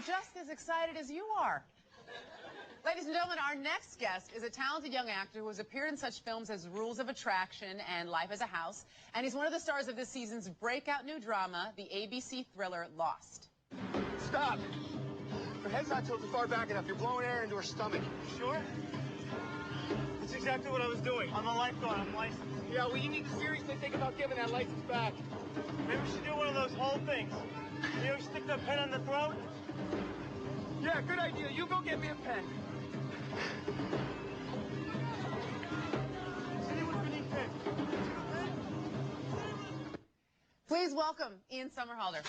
just as excited as you are. Ladies and gentlemen, our next guest is a talented young actor who has appeared in such films as Rules of Attraction and Life as a House, and he's one of the stars of this season's breakout new drama, the ABC thriller Lost. Stop! Her head's not tilted far back enough. You're blowing air into her stomach. You sure? That's exactly what I was doing. I'm a lifeguard. I'm licensed. Yeah, well, you need to seriously think about giving that license back. Maybe we should do one of those whole things. Maybe we stick the pen in the throat. Yeah, good idea. You go get me a pen. Please welcome Ian Somerhalder.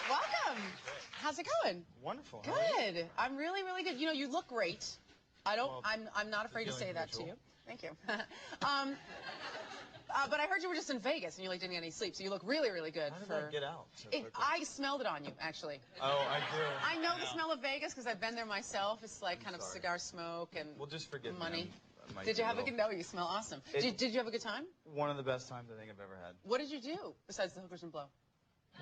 Welcome. How's it going? Wonderful. Good. I'm really, really good. You know, you look great. Well, I'm not afraid to say that to you. Thank you. But I heard you were just in Vegas and you like didn't get any sleep, so you look really, really good. How did I get out so quickly? I smelled it on you, actually. Oh, I do. I know the smell of Vegas because I've been there myself. It's like kind of cigar smoke and Well, just forgive money. Me. Did you have a good? No, you smell awesome. Did you have a good time? One of the best times I think I've ever had. What did you do besides the hookers and blow?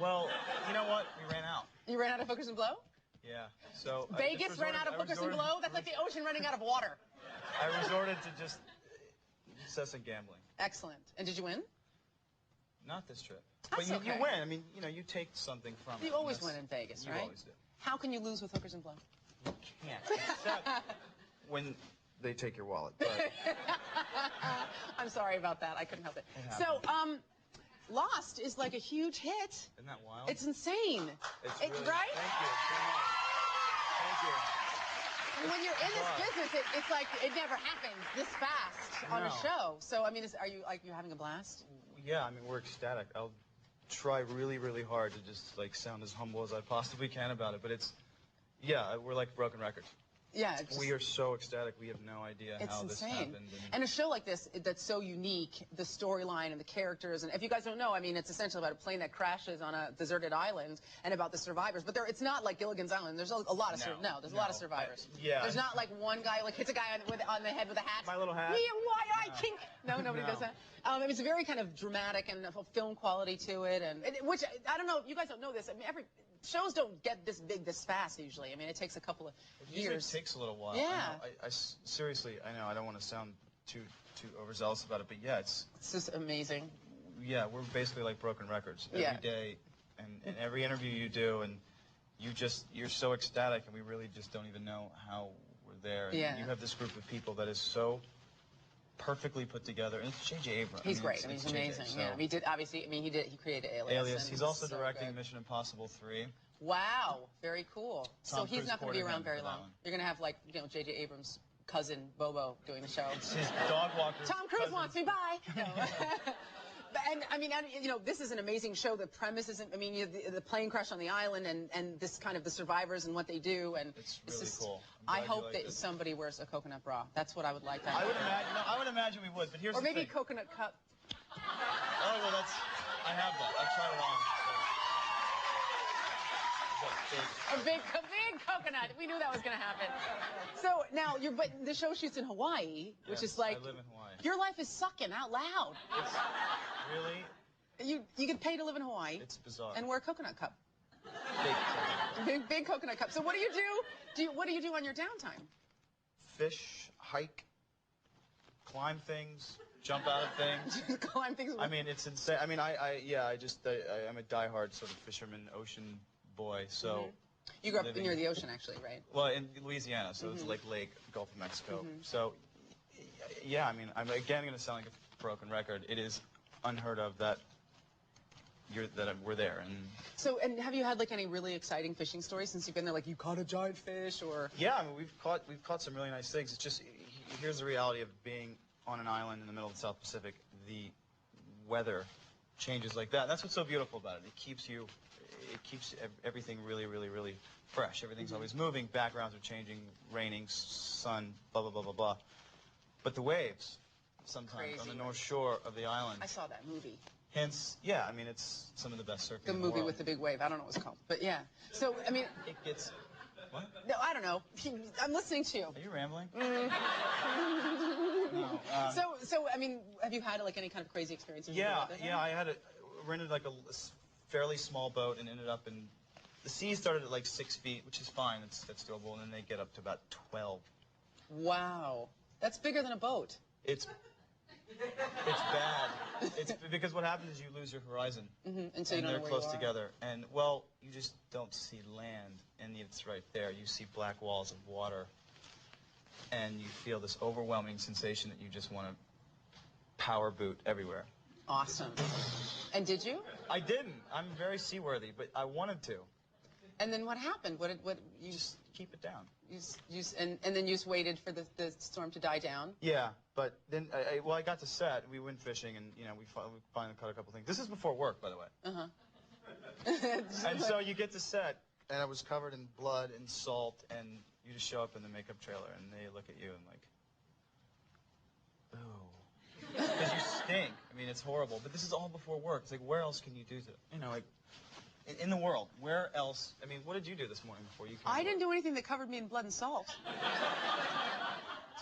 Well, you know what? We ran out. You ran out of hookers and blow? Yeah. So Vegas ran out of hookers and blow? That's like the ocean running out of water. I resorted to just incessant gambling. Excellent. And did you win? Not this trip. That's But you okay. win. I mean, you know, you take something from it. You always win in Vegas, right? You always do. How can you lose with hookers and blow? You can't. Except when they take your wallet. But I'm sorry about that. I couldn't help it. happens. So, Lost is like a huge hit. Isn't that wild? It's insane. It's right? Thank you so much. Thank you. And when you're in this business, it's like it never happens this fast on a show. So, I mean, are you having a blast? Yeah, I mean, we're ecstatic. I'll try really, really hard to just like sound as humble as I possibly can about it. But it's, yeah, we're like broken records. Yeah, we are so ecstatic. We have no idea how this happened. And a show like this that's so unique, the storyline and the characters. And if you guys don't know, I mean, it's essentially about a plane that crashes on a deserted island and about the survivors. But it's not like Gilligan's Island. There's a lot of there's a lot of survivors. Yeah. There's not like one guy like hits a guy on the head with a hat. My little hat. Me and why I kink. No, nobody does that. It's a very kind of dramatic and a film quality to it, and which I don't know. You guys don't know this. I mean, shows don't get this big this fast usually. I mean, it takes a couple of years. It takes a little while. Yeah. I seriously, I know I don't want to sound too overzealous about it, but yeah, it's just amazing. Yeah, we're basically like broken records every day, and every interview you do, and you're so ecstatic, and we really just don't even know how we're there. Yeah. And you have this group of people that is so perfectly put together, and it's J.J. Abrams. He's great. I mean, he's amazing. So. Yeah. He did obviously. I mean, he created Alias. He's also directing Mission Impossible 3. Wow, very cool. So he's not going to be around very long. You're going to have like J.J. Abrams' cousin Bobo doing the show. It's his dog walker. Tom Cruise wants me. Bye. No. And I mean, this is an amazing show. The premise isn't. I mean, the plane crash on the island, and this kind of the survivors and what they do, and it's really cool. I hope that somebody wears a coconut bra. That's what I would like. I would imagine. No, I would imagine we would. But here's or maybe the thing. a coconut cup. Oh well, I have that. I tried it on. A big coconut. We knew that was going to happen. So now but the show shoots in Hawaii, which is like I live in Hawaii. Your life is sucking out loud. It's really. You get paid to live in Hawaii. It's bizarre. And wear a coconut cup. Big coconut cup. So what do you do? What do you do on your downtime? Fish, hike, climb things, jump out of things. Climb things. I mean, it's insane. I mean, I'm a diehard sort of fisherman, ocean boy. So. You grew up near the ocean, actually, right? Well, in Louisiana, so it's like Lake, Gulf of Mexico. So, yeah, I mean, I'm again going to sound like a broken record. It is unheard of that we're there. And so, and have you had like any really exciting fishing stories since you've been there? Like you caught a giant fish, or? Yeah, I mean, we've caught some really nice things. It's just here's the reality of being on an island in the middle of the South Pacific. The weather changes like that. That's what's so beautiful about it. It keeps everything really, really, really fresh. Everything's always moving. Backgrounds are changing, raining, sun, blah, blah, blah, blah, blah. But the waves, sometimes on the north shore of the island. I saw that movie. Hence, yeah, I mean, it's some of the best surfing The in the movie world. with the big wave. I don't know what it's called. But yeah. So, I mean, It gets... What? no, I don't know. I'm listening to you. Are you rambling? Mm. No. So, I mean, have you had, like, any kind of crazy experiences? Yeah, I rented, like, a fairly small boat and ended up in... The sea started at, like, 6 feet, which is fine. That's doable. And then they get up to about 12. Wow. That's bigger than a boat. It's bad. It's because what happens is you lose your horizon. And so you don't know they're where close you are. together. And, well, you just don't see land. And it's right there. You see black walls of water. And you feel this overwhelming sensation that you just want to power boot everywhere. Awesome. And did you? I didn't. I'm very seaworthy, but I wanted to. And then what happened? What you Just keep it down. and then you just waited for the storm to die down? Yeah, but then I got to set. We went fishing, and we finally caught a couple things. This is before work, by the way. And so you get to set, and I was covered in blood and salt, and you just show up in the makeup trailer, and they look at you and like, ooh, because you stink. I mean, it's horrible. But this is all before work. It's like, where else can you do that? Like. In the world, where else? I mean, what did you do this morning before you came? I didn't do anything that covered me in blood and salt.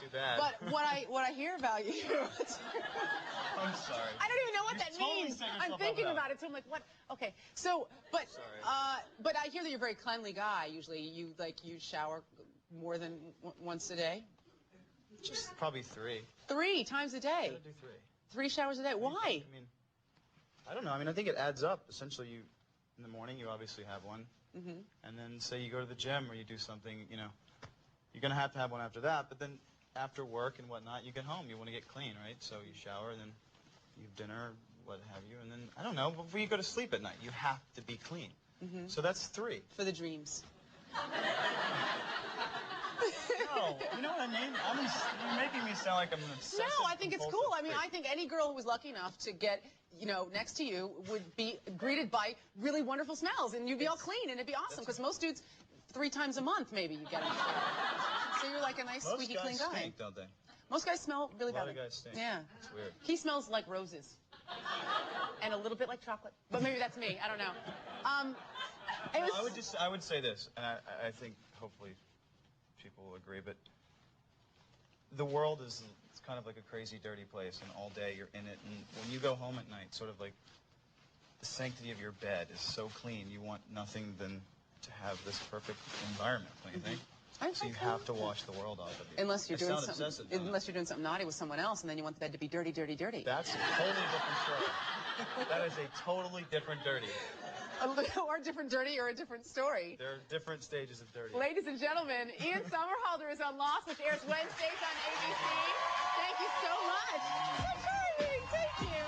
Too bad. But what I hear about you. I'm sorry. I don't even know what You that totally means. set I'm yourself thinking up about it, so I'm like, what? Okay, so but Sorry. but I hear that you're a very cleanly guy. Usually, you shower more than once a day. Just probably 3. 3 times a I day. gotta do 3. 3 showers a day. Why? I mean, I don't know. I mean, I think it adds up. Essentially, in the morning, you obviously have one. And then say you go to the gym or you do something, you're going to have one after that. But then after work and whatnot, you get home. You want to get clean, right? So you shower, and then you have dinner, what have you. And then, I don't know, before you go to sleep at night, you have to be clean. So that's 3. For the dreams. No, you know what I mean? You're making me sound like I'm an obsessive, No, I think it's cool. I mean, freak. I think any girl who was lucky enough to get, next to you would be greeted by really wonderful smells, and you'd be all clean, and it'd be awesome, because most dudes, 3 times a month, maybe, you get them. So you're like a nice, squeaky clean guy. Most guys stink, don't they? Most guys smell really A lot bad. of guys stink. Yeah. It's weird. He smells like roses. And a little bit like chocolate. But maybe that's me. I don't know. I would say this, and I think hopefully people will agree, but the world is it's kind of like a crazy, dirty place, and all day you're in it, and when you go home at night, sort of like the sanctity of your bed is so clean, you want nothing than to have this perfect environment, don't you think? So you have to wash the world off of you. Unless you're I doing sound something, obsessive, don't I? unless you're doing something naughty with someone else, and then you want the bed to be dirty, dirty, dirty. That's a totally different story. That is a totally different dirty. Or a different dirty, or a different story. There are different stages of dirty. Ladies and gentlemen, Ian Somerhalder is on Lost, which airs Wednesdays on ABC. Thank you so much. So charming. Thank you.